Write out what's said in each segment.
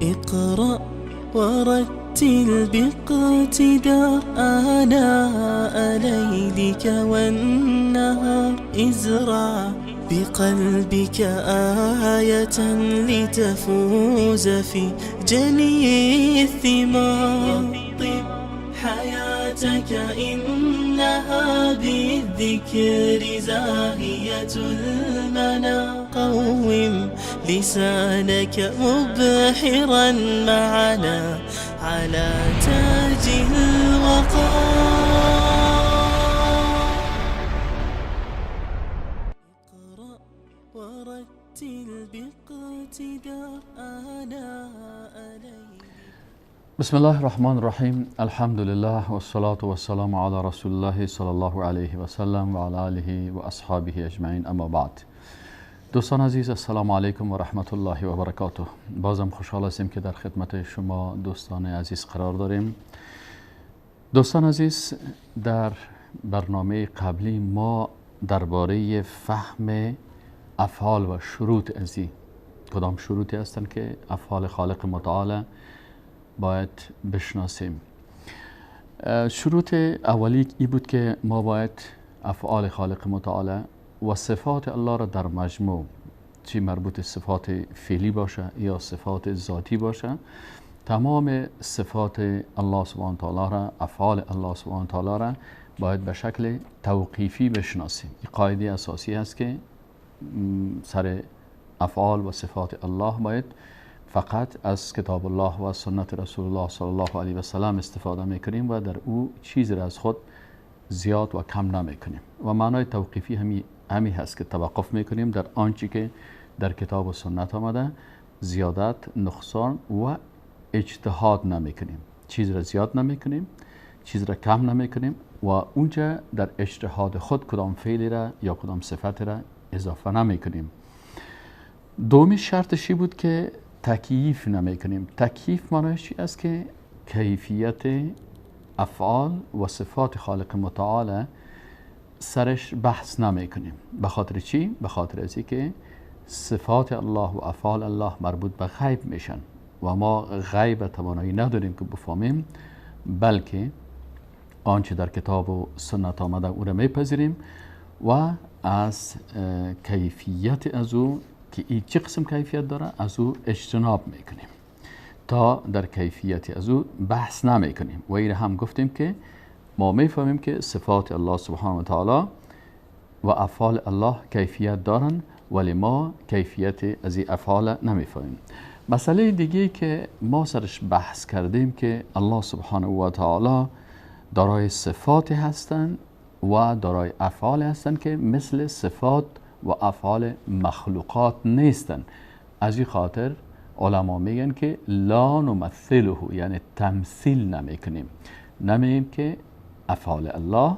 اقرأ ورتل باقتدار آناء ليلك والنهار. ازرع بقلبك آية لتفوز في جني الثمار. طب حياتك إنها بالذكر زاهية المنى. قوم لسانك مبحرا معنا على تاج الوقار. اقرأ ورتل باقتدار آناء ليلك. بسم الله الرحمن الرحیم. الحمد لله والصلاة والسلام على رسول الله صلی الله علیه و سلم و علی آله و اصحابه اجمعین. اما بعد، دوستان عزیز، السلام علیکم و رحمت الله و برکاته. بازم خوشحال هستیم که در خدمت شما دوستان عزیز قرار داریم. دوستان عزیز، در برنامه قبلی ما درباره فهم افعال و شروط ازی، کدام شروطی هستند که افعال خالق متعال باید بشناسیم. شروط اولی ای بود که ما باید افعال خالق متعال و صفات الله را در مجموع، چی مربوط صفات فعلی باشه یا صفات ذاتی باشه، تمام صفات الله سبحانه و تعالی را، افعال الله سبحانه و تعالی را باید به شکل توقیفی بشناسیم. این قاعده اساسی است که سر افعال و صفات الله باید فقط از کتاب الله و سنت رسول الله صلی الله علیه و سلم استفاده میکنیم و در او چیزی را از خود زیاد و کم نمیکنیم. و معنای توقیفی همی هست که توقف میکنیم در آنچه که در کتاب و سنت آمده، زیادت، نقصان و اجتهاد نمیکنیم. چیز را زیاد نمیکنیم، چیز را کم نمیکنیم و اونجا در اجتهاد خود کدام فعلی را یا کدام صفت را اضافه نمیکنیم. دومی شرطشی بود که تکییف نمیکنیم. تکییف معنیش چی است؟ که کیفیت افعال و صفات خالق متعال سرش بحث نمیکنیم. به خاطر چی؟ به خاطر ازی که صفات الله و افعال الله مربوط به غیب میشن و ما غیب توانایی نداریم که بفهمیم، بلکه آنچه در کتاب و سنت آمده او را میپذیریم و از کیفیت از او که این چه قسم کیفیت داره از او اجتناب میکنیم تا در کیفیت از او بحث نمیکنیم. و این هم گفتیم که ما میفهمیم که صفات الله سبحانه و تعالی و افعال الله کیفیت دارن، ولی ما کیفیت از این افعال نمیفهمیم. مسئله دیگه که ما سرش بحث کردیم که الله سبحانه و تعالی دارای صفات هستند و دارای افعال هستند که مثل صفات و افعال مخلوقات نیستن. از این خاطر علما میگن که لا نمثله، یعنی تمثیل نمیکنیم. نمیگیم که افعال الله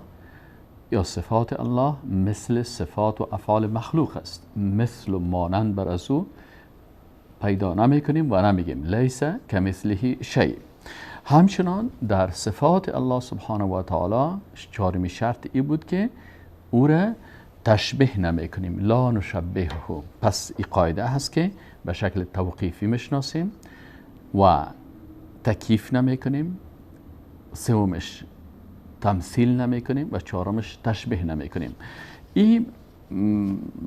یا صفات الله مثل صفات و افعال مخلوق است، مثل و مانند بر از او پیدا نمیکنیم و نمیگیم لیس کمثله شیء. همچنان در صفات الله سبحانه و تعالی چهارمی شرط ای بود که او را تشبیه نمیکنیم، لا نشبهه. پس این قاعده هست که به شکل توقیفی میشناسیم و تکییف نمیکنیم، سومش تمثیل نمیکنیم و چهارمش تشبیه نمیکنیم. این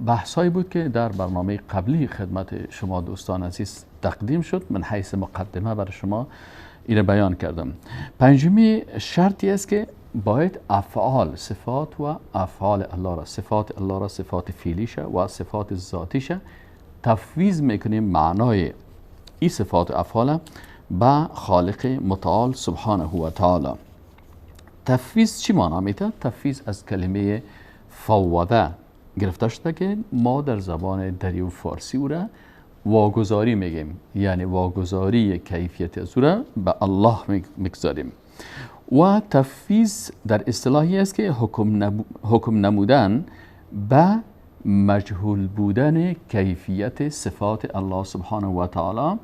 بحثایی بود که در برنامه قبلی خدمت شما دوستان عزیز تقدیم شد. من حیث مقدمه برای شما این بیان کردم. پنجمی شرطی است که باید افعال، صفات و افعال الله را، صفات الله را، صفات فعلیشه و صفات ذاتیشه تفویض میکنیم معنای این صفات و افعال به خالق متعال سبحانه و تعالی. تفویض چی معنی میده؟ تفویض از کلمه فوضه گرفته شده که ما در زبان دری و فارسی او را واگذاری میگیم، یعنی واگذاری کیفیت از او را به الله میگذاریم. و تفویض در اصطلاحی است که حکم نمودن به مجهول بودن کیفیت صفات الله سبحانه و تعالی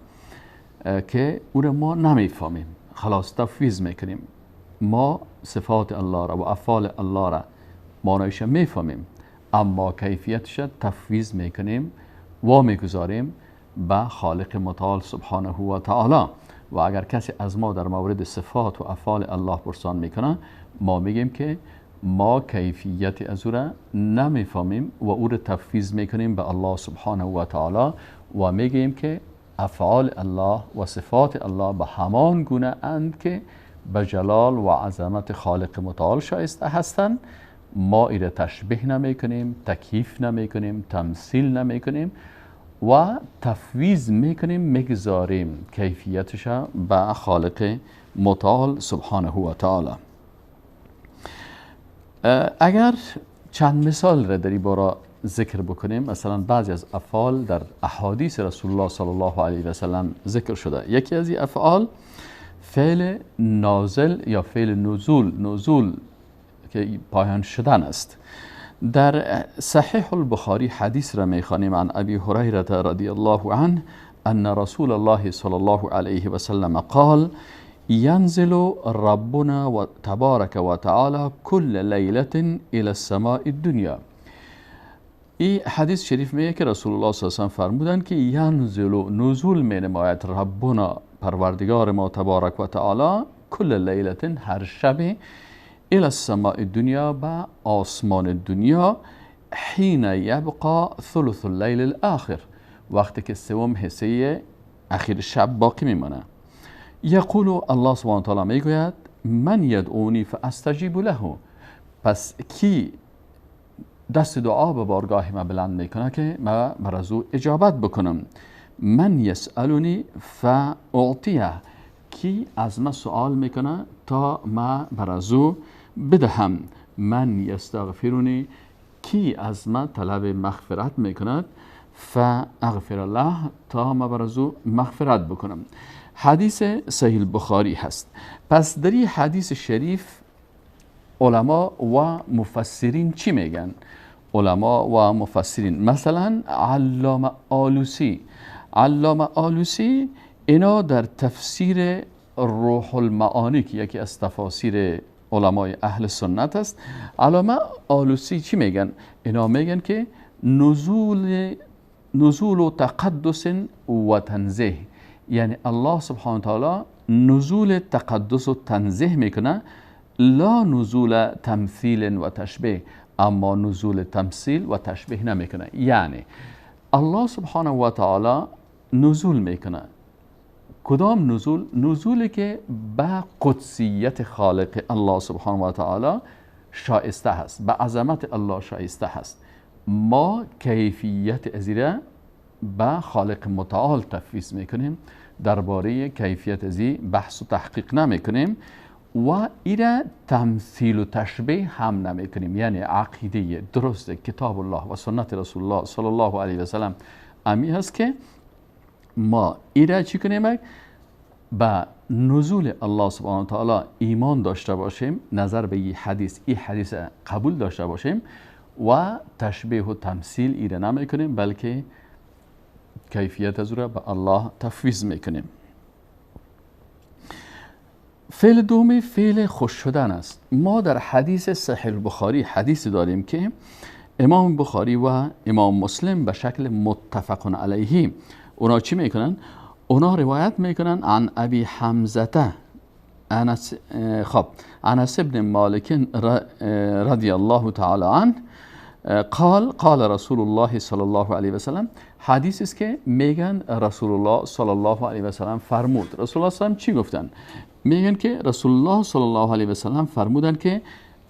که او را ما نمیفهمیم، خلاص تفویض میکنیم. ما صفات الله را و افعال الله را معنایش میفهمیم، اما کیفیتش تفویض میکنیم و میگذاریم به خالق متعال سبحانه و تعالی. و اگر کسی از ما در مورد صفات و افعال الله پرسان میکنه، ما میگیم که ما کیفیت از او را نمیفهمیم و او را تفویض میکنیم به الله سبحانه و تعالی و میگیم که افعال الله و صفات الله به همان گونه اند که به جلال و عظمت خالق متعال شایسته هستند. ما ایره تشبیه نمی کنیم، تکییف نمی کنیم، تمثیل نمی کنیم و تفویض می کنیم، میگذاریم کیفیتش به خالق متعال سبحانه و تعالی. اگر چند مثال را در این باره ذکر بکنیم، مثلا بعضی از افعال در احادیث رسول الله صلی الله علیه و سلم ذکر شده. یکی از این افعال فعل نازل یا فعل نزول که پایان شدن است. در صحیح البخاری حدیث را میخوانیم عن ابی هریره رضی الله عنه ان رسول الله صلی الله علیه و سلم قال ينزل ربنا و تبارک و تعالی كل لیلة الى السماء الدنیا. این حدیث شریف میگه که رسول الله صلی الله علیه و سلم فرمودند که ینزل نزول می نماید ربنا پروردگار ما تبارک و تعالی کل لیلة هر شب الى السماء الدنیا به آسمان دنیا حین یبقى ثلث اللیل الاخر وقتی که سوم حصه اخیر شب باقی میمانه. یقول الله سبحانه و تعالی میگوید من یدعونی فاستجیب له، پس کی دست دعا به بارگاه ما بلند میکنه که ما بر از او اجابت بکنم. من یسألونی فاعطیه، کی از ما سوال میکنه تا ما بر از او بدهم. من یستغفرونی، کی از ما طلب مغفرت میکند فاغفر الله، تا ما بر از او مغفرت بکنم. حدیث صحیح البخاری هست. پس در این حدیث شریف علما و مفسرین چی میگن؟ علما و مفسرین مثلا علامه آلوسی اینا در تفسیر روح المعانی که یکی از تفاسیر علمای اهل سنت است، علامه آلوسی چی میگن؟ اینا میگن که نزول و تقدس و تنزیه، یعنی الله سبحانه و تعالی نزول تقدس و تنزیه میکنه، لا نزول تمثیل و تشبیه، اما نزول تمثیل و تشبیه نمیکنه. یعنی الله سبحانه و تعالی نزول میکنه. کدام نزول؟ نزولی که به قدسیت خالق الله سبحانه و تعالی شایسته هست، به عظمت الله شایسته هست. ما کیفیت ازیره به خالق متعال تفویض میکنیم، درباره کیفیت ازی بحث و تحقیق نمیکنیم و ایره تمثیل و تشبیه هم نمیکنیم. یعنی عقیده درست کتاب الله و سنت رسول الله صلی الله علیه و سلم امی هست که ما ایره چی کنیم؟ با نزول الله سبحانه و تعالی ایمان داشته باشیم، نظر به این حدیث قبول داشته باشیم و تشبیه و تمثیل ایره نمیکنیم، بلکه کیفیت از را به الله تفویض میکنیم. فعل دومی فعل خوش شدن است. ما در حدیث صحیح البخاری حدیث داریم که امام بخاری و امام مسلم به شکل متفق علیه اونا چی میکنن؟ اونا روایت میکنن عن ابی حمزه انس ابن مالک رضی الله تعالی عنه قال رسول الله صلی الله علیه و سلم. حدیث است که میگن رسول الله صلی الله علیه و سلم فرمود. رسول الله صلی الله علیه و سلم چی گفتن؟ میگن که رسول الله صلی الله علیه و سلم فرمودن که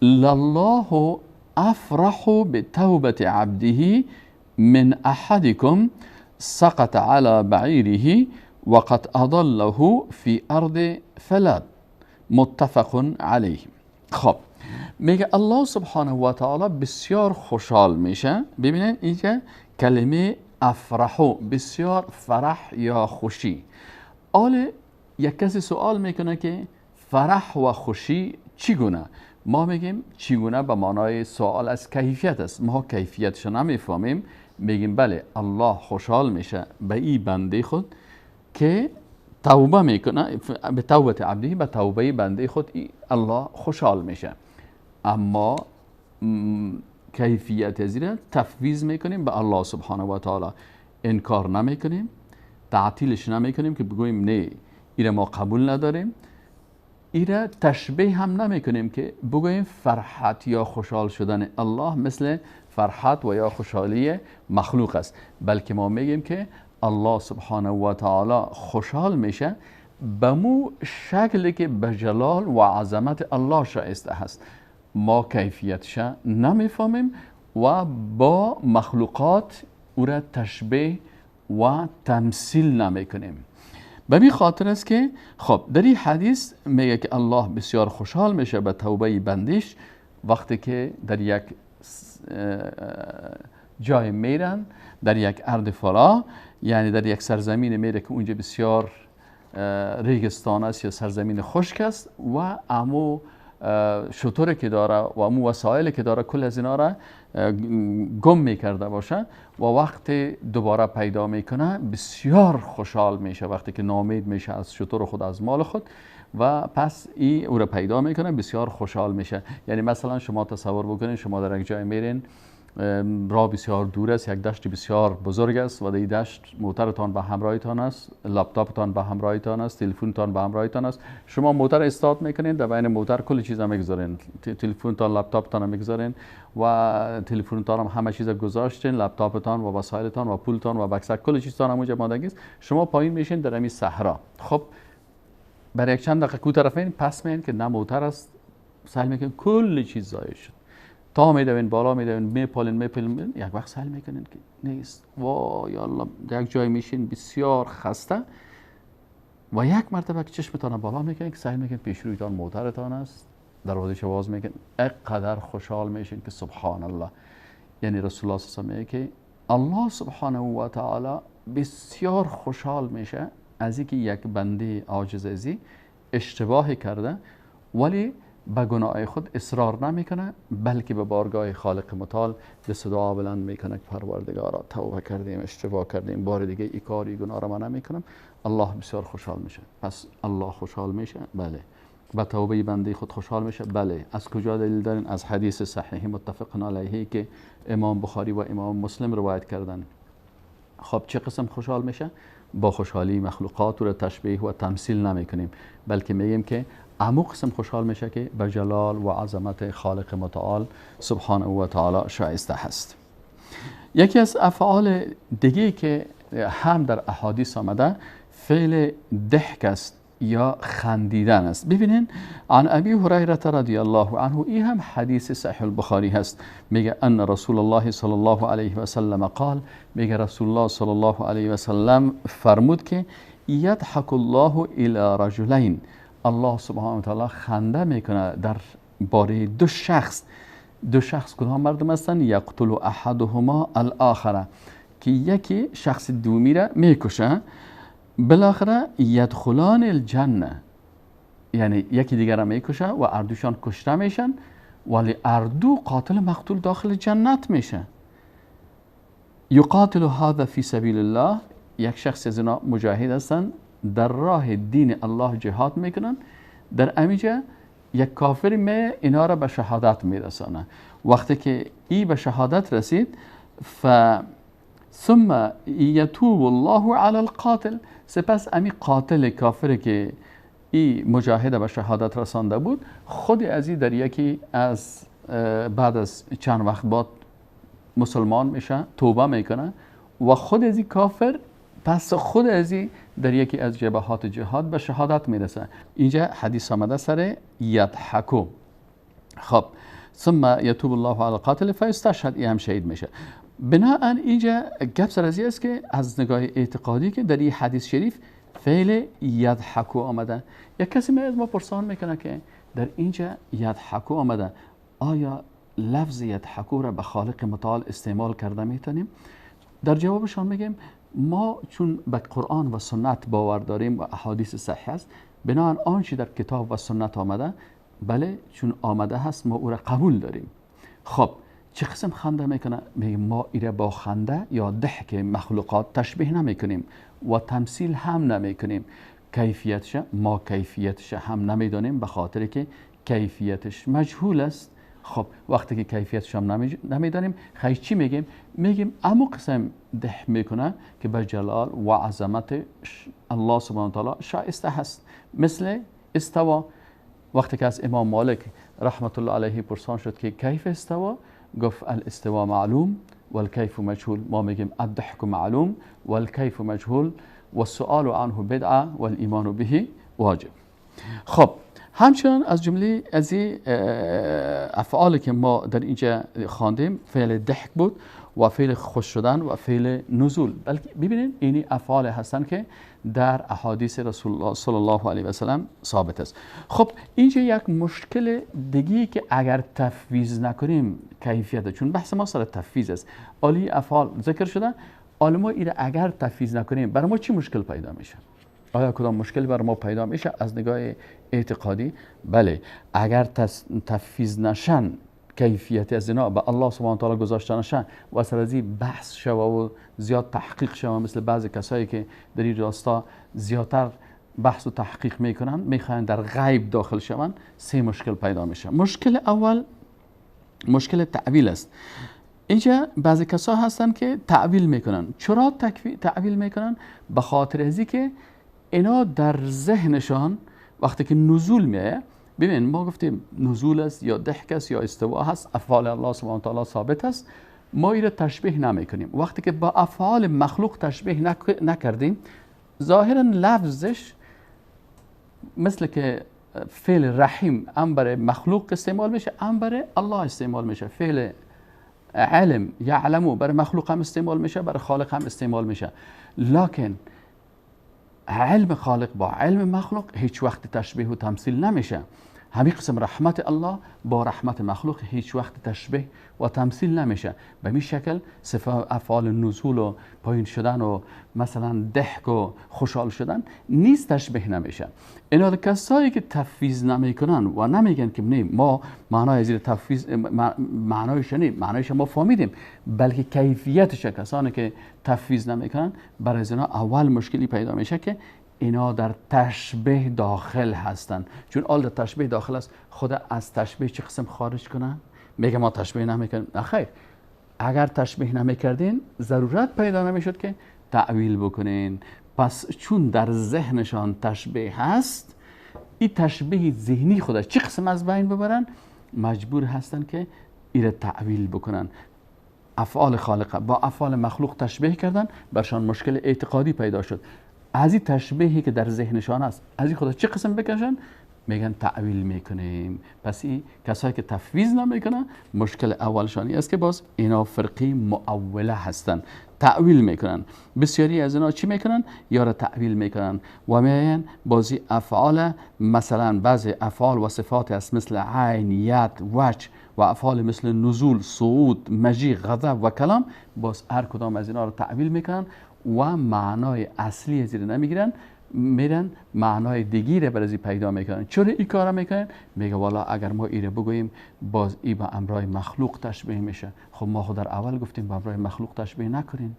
لله افرح بتوبه عبده من احدکم سقط على بعیره وقد اضله في ارض فلات متفق علیه. خب میگه الله سبحانه و تعالی بسیار خوشحال میشه. ببینید اینجا کلمه افرحو، بسیار فرح یا خوشی. یک کسی سوال میکنه که فرح و خوشی چگونه؟ ما میگیم چگونه به معنای سوال از کیفیت است. ما کیفیتش نمیفهمیم، میگیم بله الله خوشحال میشه به این بنده خود که توبه میکنه، به توبه عبده، به توبه بنده خود الله خوشحال میشه. اما کیفیت زیره تفویض میکنیم به الله سبحانه و تعالی، انکار نمیکنیم، تعطیلش نمیکنیم که بگوییم نه ایره ما قبول نداریم. ایره تشبیه هم نمیکنیم که بگوییم فرحت یا خوشحال شدن الله مثل فرحت و یا خوشحالی مخلوق است، بلکه ما میگیم که الله سبحانه و تعالی خوشحال میشه به مو شکلی که به جلال و عظمت الله شایسته هست. ما کیفیتش نمیفهمیم و با مخلوقات او را تشبیه و تمثیل نمیکنیم. به این خاطر است که خب در این حدیث میگه که الله بسیار خوشحال میشه به توبه بندیش وقتی که در یک جای میرن، در یک ارض فلا، یعنی در یک سرزمین میره که اونجا بسیار ریگستان است یا سرزمین خشک است و امو شطوری که داره و امو وسایلی که داره کل از اینا را گم میکرده باشه و وقتی دوباره پیدا میکنه بسیار خوشحال میشه وقتی که ناامید میشه از شطور خود، از مال خود، و پس ای او را پیدا میکنه بسیار خوشحال میشه. یعنی مثلا شما تصور بکنید شما در یک جای میرین، راه بسیار دور است، یک دشت بسیار بزرگ است و در این دشت موترتان به همراهتان است، لپتاپتان به همراهتان است، تلفنتان به همراهتان است. شما موتر استارت میکنین، در بین موتر کل چیزا میگذارین، تلفنتان، لپتاپتان میگذارین و تلفنتان هم همه چیز گذاشتین، لپتاپتان و وسایلتان و پولتان و بکسک کل چیزتان همونجا ماندگی است. شما پایین میشین در همین صحرا. خب برای یک چند دقیقه کو طرفین پس میین که نه موتر است، سعی میکنین کل چیز ضایع شد. تا میدوین بالا میدوین میپالین یک وقت سهل میکنین که نیست. وای الله، یک جای میشین بسیار خسته و یک مرتبه که چشمتان بالا میکنین که سهل میکنین پیش رویتان موترتان است، دروازه باز میکنین، اینقدر خوشحال میشین که سبحان الله. یعنی رسول الله صلی الله علیه و میگه که الله سبحانه و تعالی بسیار خوشحال میشه از اینکه یک بنده عاجز ازی اشتباهی کرده ولی به گناه خود اصرار نمیکنه، بلکه به بارگاه خالق متعال دست دعا بلند میکنه که پروردگارا توبه کردیم، اشتباه کردیم، بار دیگه این کاری گناه را من نمیکنم. الله بسیار خوشحال میشه. پس الله خوشحال میشه؟ بله. به توبه بنده خود خوشحال میشه؟ بله. از کجا دلیل دارین؟ از حدیث صحیح متفق علیه که امام بخاری و امام مسلم روایت کردن. خب چه قسم خوشحال میشه؟ با خوشحالی مخلوقات را تشبیه و تمثیل نمیکنیم، بلکه میگیم که عمو قسم خوشحال میشه که به جلال و عظمت خالق متعال سبحانه و تعالی شایسته هست. یکی از افعال دیگه که هم در احادیث آمده فعل ضحک است یا خندیدن است. ببینین عن ابی هریره رضی الله عنه، این هم حدیث صحیح البخاری هست، میگه ان رسول الله صلی الله علیه و سلم قال، میگه رسول الله صلی الله علیه و سلم فرمود که یضحک الله الی رجلین، الله سبحانه و تعالی خنده میکنه در باره دو شخص کدام مردم هستن؟ یقتل احدهما الاخر، که یکی شخص دومی را میکشه، بالاخره یدخلان الجنه، یعنی یکی دیگر را میکشه و اردوشان کشته میشن ولی اردو قاتل مقتول داخل جنت میشه. یقاتل هذا فی سبیل الله، یک شخص از اینا مجاهد هستن در راه دین الله جهاد میکنن، در امیجا یک کافر می اینا را به شهادت میرسانه. وقتی که ای به شهادت رسید ثم یتوب الله علی القاتل، سپس امی قاتل کافر که ای مجاهد به شهادت رسانده بود خود از در یکی از بعد از چند وقت بعد مسلمان میشه، توبه میکنه و خود از کافر پس خود از در یکی از جبهات جهاد به شهادت میرسه. اینجا حدیث آمده سر یضحکو. خب ثم یتوب الله علی القاتل فیستشهد، این هم شهید میشه. بناهن اینجا گپ سر از است که از نگاه اعتقادی که در این حدیث شریف فعل یضحکو آمده. یک کسی از ما پرسان میکنه که در اینجا یضحکو آمده، آیا لفظ یضحکو را به خالق متعال استعمال کرده میتونیم؟ در جوابشان میگیم ما چون به قرآن و سنت باور داریم و احادیث صحیح است، بنابراین آنچه در کتاب و سنت آمده بله چون آمده هست ما او را قبول داریم. خب چه قسم خنده میکنه؟ میگیم ما ایره با خنده یا ضحک مخلوقات تشبیه نمیکنیم و تمثیل هم نمیکنیم. کیفیتش ما کیفیتش هم نمیدانیم به خاطر که کیفیتش مجهول است خب وقتی که کیفیتش هم نمیدانیم خیلی چی میگیم؟ میگیم امو قسم ده میکنه که به جلال و عظمت الله سبحانه و تعالی شایسته هست. مثل استوا، وقتی که از امام مالک رحمت الله علیه پرسان شد که کیف استوا، گفت الاستوا معلوم والکیف مجهول. ما میگیم الضحك معلوم والکیف مجهول والسؤال عنه بدعه والایمان به واجب. خب همچنان از جمله از افعالی که ما در اینجا خواندیم فعل ضحک بود و فعل خوش شدن و فعل نزول. بلکه ببینید این افعال هستند که در احادیث رسول الله صلی الله علیه و سلم ثابت است. خب اینجا یک مشکل دیگه که اگر تفویض نکنیم کیفیت، چون بحث ما سر تفویض است، عالی افعال ذکر شده، ما این اگر تفویض نکنیم برای ما چی مشکل پیدا میشه؟ آیا کدام مشکل برای ما پیدا میشه از نگاه اعتقادی؟ بله، اگر تفویض نشن کیفیت از اینا به الله سبحانه و تعالی گذاشته نشن و سر از این بحث شوه و زیاد تحقیق شوه، مثل بعضی کسایی که در این راستا زیادتر بحث و تحقیق میکنن، میخواین در غیب داخل شون، سه مشکل پیدا میشه. مشکل اول مشکل تعویل است. اینجا بعضی کسا هستن که تعویل میکنن. چرا تعویل میکنن؟ به خاطر ازی که اینا در ذهنشان وقتی که نزول میایه، ببین ما گفتیم نزول است یا ضحک است یا استوا هست، افعال الله سبحانه و تعالی ثابت است، ما این تشبیه نمیکنیم. وقتی که با افعال مخلوق تشبیه نکردیم، ظاهرا لفظش مثل که فعل رحیم هم برای مخلوق استعمال میشه، هم برای الله استعمال میشه. فعل علم یعلمو برای مخلوق هم استعمال میشه، برای خالق هم استعمال میشه. لکن علم خالق با علم مخلوق هیچ وقت تشبیه و تمثیل نمیشه. همین قسم رحمت الله با رحمت مخلوق هیچ وقت تشبیه و تمثیل نمیشه. به این شکل صفات افعال نزول و پایین شدن و مثلا ضحک و خوشحال شدن نیست، تشبیه نمیشه. اینا کسایی که تفویض نمیکنن و نمیگن که نه ما معنای از تفویض معنایش ما فهمیدیم، بلکه کیفیتش، کسانی که تفویض نمیکنن برای اینا اول مشکلی پیدا میشه که اینا در تشبیه داخل هستن. چون آل در تشبیه داخل است، خدا از تشبیه چه قسم خارج کنه؟ میگه ما تشبیه نمیکنیم. خیر، اگر تشبیه نمیکردین ضرورت پیدا نمیشد که تعویل بکنین. پس چون در ذهنشان تشبیه هست، این تشبیه ذهنی خودش چه قسم از بین ببرن، مجبور هستن که این تعویل بکنن. افعال خالقه با افعال مخلوق تشبیه کردن، برشان مشکل اعتقادی پیدا شد. از این تشبیهی که در ذهنشان است، از این خدا چه قسم بکشن؟ میگن تعویل میکنیم. پس این کسایی که تفویض نمیکنن، مشکل اولشانی است که باز اینا فرقی مؤوله هستن، تعویل میکنن. بسیاری از اینا چی میکنن؟ یا را تعویل میکنن و میگن بازی افعال، مثلا بعضی افعال و صفات است مثل عین، ید، وجه و افعال مثل نزول، صعود، مجیء، غضب و کلام، باز هر کدام از اینا را تعویل میکنن و معنای اصلی از این نمیگیرن، میرن معنای دیگی رو برای پیدا میکنن. چرا این کارا میکنن؟ میگه والا اگر ما ایره بگوییم باز ای با امرای مخلوق تشبیه میشه. خب ما خود در اول گفتیم با امرای مخلوق تشبیه نکنین.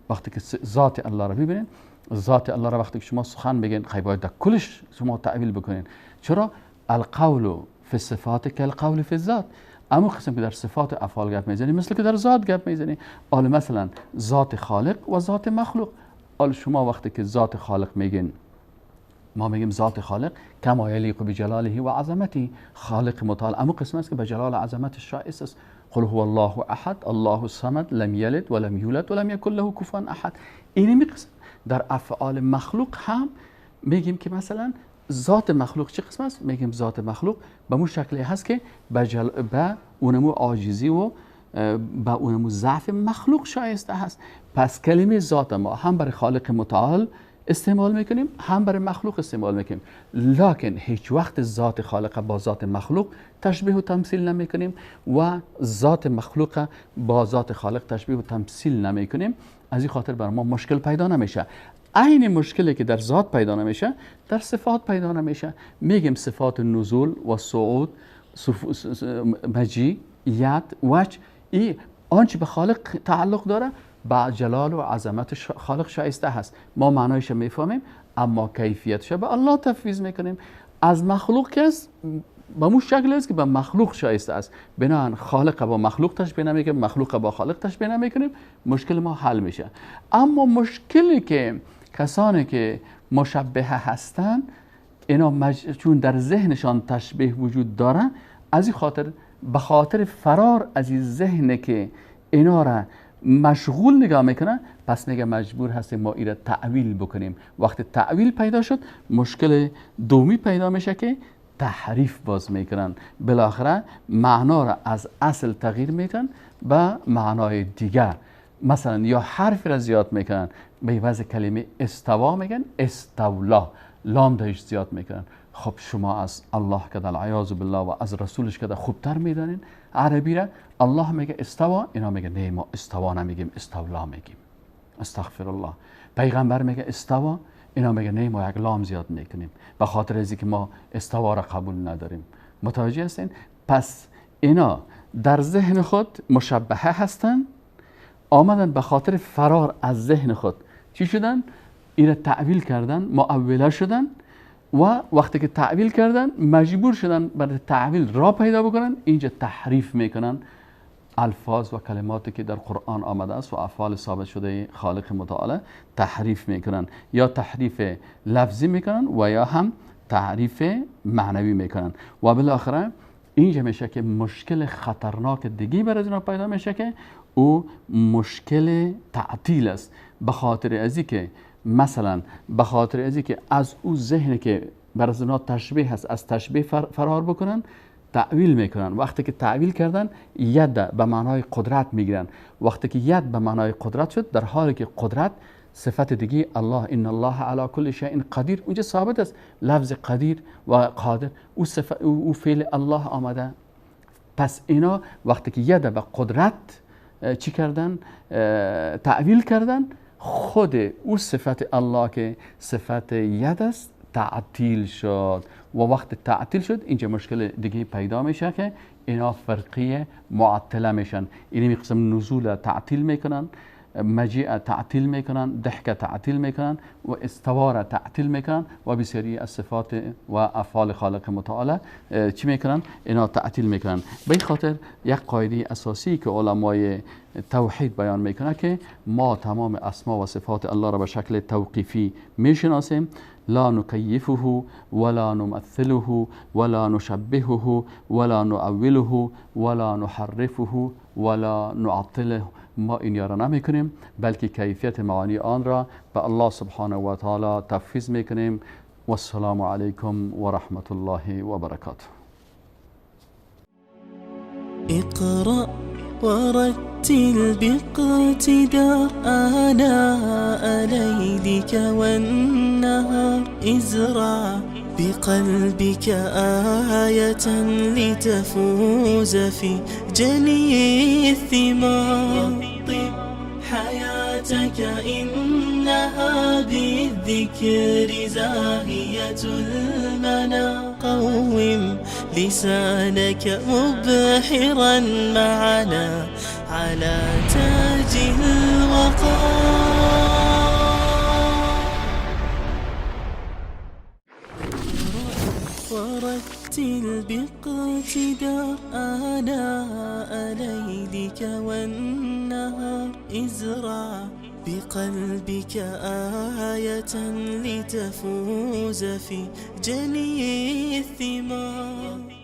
وقتی که ذات الله رو ببینین، ذات الله رو وقتی که شما سخن بگین، خیلی باید در کلش شما تعویل بکنین. چرا؟ القول فی الصفات کالقول فی الذات. اما قسم که در صفات افعال گپ میزنی مثل که در ذات گپ میزنی. حالا مثلا ذات خالق و ذات مخلوق. حالا شما وقتی که ذات خالق میگین، ما میگیم ذات خالق کما یلیق بجلاله و عظمته، خالق متعال. اما قسم است که به جلال و عظمت شایسته است. قل هو الله احد الله الصمد لم یلد ولم یولد ولم یکن له کفوا احد. این قسم در افعال مخلوق هم میگیم که مثلا ذات مخلوق چه قسم است؟ میگیم ذات مخلوق به اون شکلی هست که به اونمو عاجزی و به اونمو ضعف مخلوق شایسته هست. پس کلمه ذات ما هم برای خالق متعال استعمال میکنیم، هم برای مخلوق استعمال میکنیم. لکن هیچ وقت ذات خالق با ذات مخلوق تشبیه و تمثیل نمیکنیم و ذات مخلوق با ذات خالق تشبیه و تمثیل نمیکنیم. از این خاطر بر ما مشکل پیدا نمیشه. عین مشکلی که در ذات پیدا نمیشه در صفات پیدا نمیشه. میگیم صفات نزول و صعود، مجیء، ید، وجه، این آنچه به خالق تعلق داره با جلال و عظمت خالق شایسته هست. ما معنایش میفهمیم، اما کیفیتش به الله تفویض میکنیم. از مخلوق کس به مو شکل است که به مخلوق شایسته است. بنابراین خالق با مخلوق تشبیه نمیکنیم، مخلوق با خالق تشبیه نمیکنیم، مشکل ما حل میشه. اما مشکلی که کسانی که مشبه هستند اینا چون در ذهنشان تشبیه وجود داره، از این خاطر به خاطر فرار از این ذهن که اینا را مشغول نگاه میکنه، پس میگه مجبور هستیم ما اینا تعویل بکنیم. وقتی تعویل پیدا شد، مشکل دومی پیدا میشه که تحریف باز میکنن، بالاخره معنا را از اصل تغییر میدن به معنای دیگر. مثلا یا حرف را زیاد میکنن، به عوض کلمه استوا میگن استولا، لام دهش زیاد میکنن. خب شما از الله که در العیاذ بالله و از رسولش که خوبتر میدانین عربی را. الله میگه استوا، اینا میگه نه ما استوا نمیگیم، استولا میگیم. استغفر الله. پیغمبر میگه استوا، اینا میگه نه ما یک لام زیاد میکنیم، به خاطر ازی که ما استوا را قبول نداریم. متوجه هستین؟ پس اینا در ذهن خود مشبهه هستن، آمدن به خاطر فرار از ذهن خود چی شدن؟ اینا تعویل کردن، معوله شدن و وقتی که تعویل کردن مجبور شدن برای تعویل را پیدا بکنن. اینجا تحریف میکنن الفاظ و کلماتی که در قرآن آمده است و افعال ثابت شده خالق متعال تحریف میکنن، یا تحریف لفظی میکنن و یا هم تحریف معنوی میکنن. و بالاخره اینجا میشه که مشکل خطرناک دیگه برای اینا پیدا میشه که او مشکل تعطیل است. به خاطر ازی که مثلا به خاطر ازی که از او ذهن که برای اینا تشبیه هست از تشبیه فرار بکنن، تعویل میکنن. وقتی که تعویل کردن ید به معنای قدرت میگیرن. وقتی که ید به معنای قدرت شد، در حالی که قدرت صفت دیگه الله، ان الله علی کل شیء قدیر، اونجا ثابت است لفظ قدیر و قادر، او فعل الله آمده. پس اینا وقتی که ید به قدرت چی کردن؟ تعویل کردن، خود او صفت الله که صفت ید است تعطیل شد. و وقت تعطیل شد اینجا مشکل دیگه پیدا میشه که اینا فرقیه معطله میشن. اینی قسم نزول تعطیل میکنن، مجیء تعطیل میکنن، ضحک تعطیل میکنن و استوار تعطیل میکنن و بسیاری از صفات و افعال خالق متعال چی میکنن؟ اینا تعطیل میکنن. به این خاطر یک قاعده اساسی که علمای توحید بیان میکنه که ما تمام اسما و صفات الله را به شکل توقیفی میشناسیم. لا نكيفه ولا نمثله ولا نشبهه ولا نؤوله ولا نحرفه ولا نعطله. ما این را نمی کنیم، بلکه کیفیت معانی آن را به الله سبحانه و تعالی تفویض می کنیم. و السلام علیکم و رحمت الله و برکاته. اقرأ ورتل باقتداء آناء ليلك والنهار. ازرع بقلبك آية لتفوز في جني الثمار. طب حياتك إنها بالذكر زاهية المنى. قوم لسانك مبحرا معنا على تاج الوقار. ورتل باقتداء آناء ليلك والنهار. ازرع بقلبك آية لتفوز في جني الثمار.